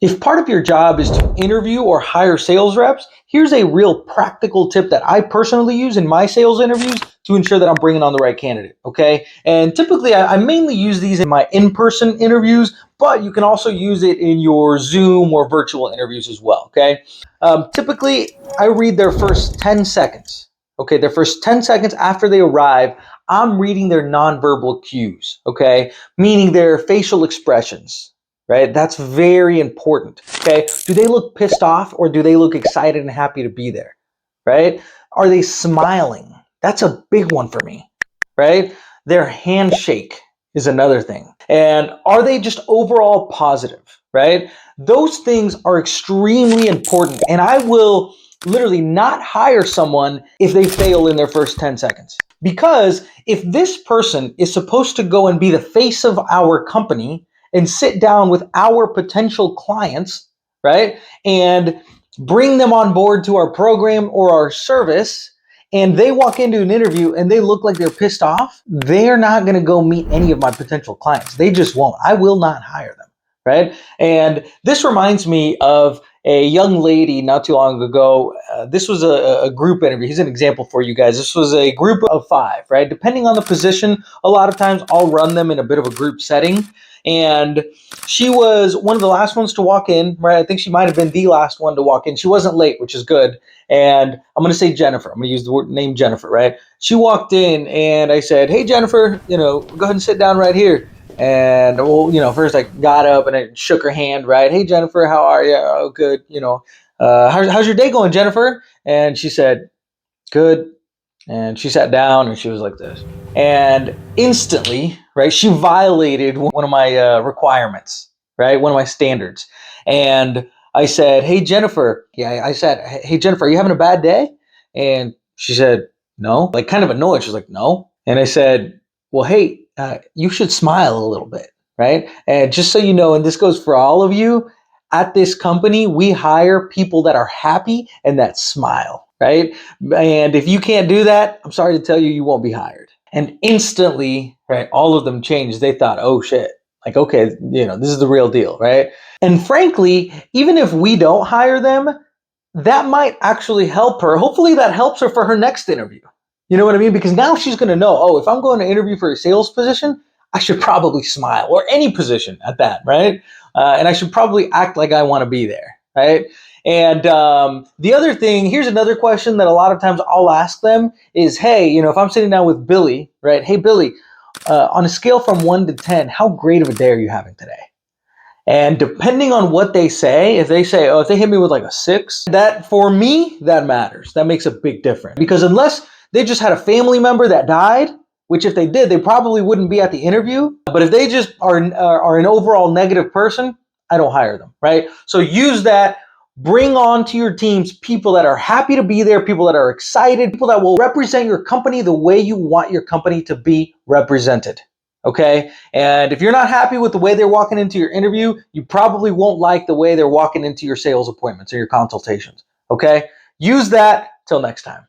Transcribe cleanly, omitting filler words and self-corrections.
If part of your job is to interview or hire sales reps, here's a real practical tip that I personally use in my sales interviews to ensure that I'm bringing on the right candidate. Okay. And typically, I mainly use these in my in person interviews, but you can also use it in your Zoom or virtual interviews as well. Okay. Typically, I read their first 10 seconds. Okay. Their first 10 seconds after they arrive, I'm reading their nonverbal cues. Okay. Meaning their facial expressions, right? That's very important. Okay. Do they look pissed off or do they look excited and happy to be there? Right? Are they smiling? That's a big one for me, right? Their handshake is another thing. And are they just overall positive, right? Those things are extremely important. And I will literally not hire someone if they fail in their first 10 seconds. Because if this person is supposed to go and be the face of our company and sit down with our potential clients, right? And bring them on board to our program or our service, and they walk into an interview and they look like they're pissed off, they're not going to go meet any of my potential clients. They just won't. I will not hire them, right? And this reminds me of a young lady not too long ago. This was a group interview. Here's an example for you guys. This was a group of 5, right? Depending on the position, a lot of times I'll run them in a bit of a group setting. And she was one of the last ones to walk in, right? I think she might have been the last one to walk in. She wasn't late, which is good. And I'm going to say Jennifer. I'm going to use the word name Jennifer, right? She walked in and I said, "Hey, Jennifer, go ahead and sit down right here." And, well, first I got up and I shook her hand, right? "Hey, Jennifer, how are you?" "Oh, good." How's your day going, Jennifer?" And she said, "Good." And she sat down and she was like this. And instantly, right, she violated one of my requirements, right, one of my standards. And I said, "Hey, Jennifer." Yeah, I said, "Hey, Jennifer, are you having a bad day?" And she said, "No," like kind of annoyed. She's like, "No." And I said, "Well, hey, you should smile a little bit, right? And just so you know, and this goes for all of you, at this company, we hire people that are happy and that smile, right? And if you can't do that, I'm sorry to tell you, you won't be hired." And instantly, right, all of them changed. They thought, "Oh shit, like, okay, this is the real deal," right? And frankly, even if we don't hire them, that might actually help her. Hopefully that helps her for her next interview. You know what I mean? Because now she's going to know, oh, if I'm going to interview for a sales position, I should probably smile, or any position at that, right? And I should probably act like I want to be there, right? And the other thing, here's another question that a lot of times I'll ask them is, hey, if I'm sitting down with Billy, right? "Hey, Billy, on a scale from 1 to 10, how great of a day are you having today?" And depending on what they say, if they hit me with like a 6, that for me, that matters. That makes a big difference. Because unless they just had a family member that died, which if they did, they probably wouldn't be at the interview. But if they just are an overall negative person, I don't hire them, right? So use that. Bring on to your teams people that are happy to be there, people that are excited, people that will represent your company the way you want your company to be represented. Okay. And if you're not happy with the way they're walking into your interview, you probably won't like the way they're walking into your sales appointments or your consultations. Okay. Use that. Till next time.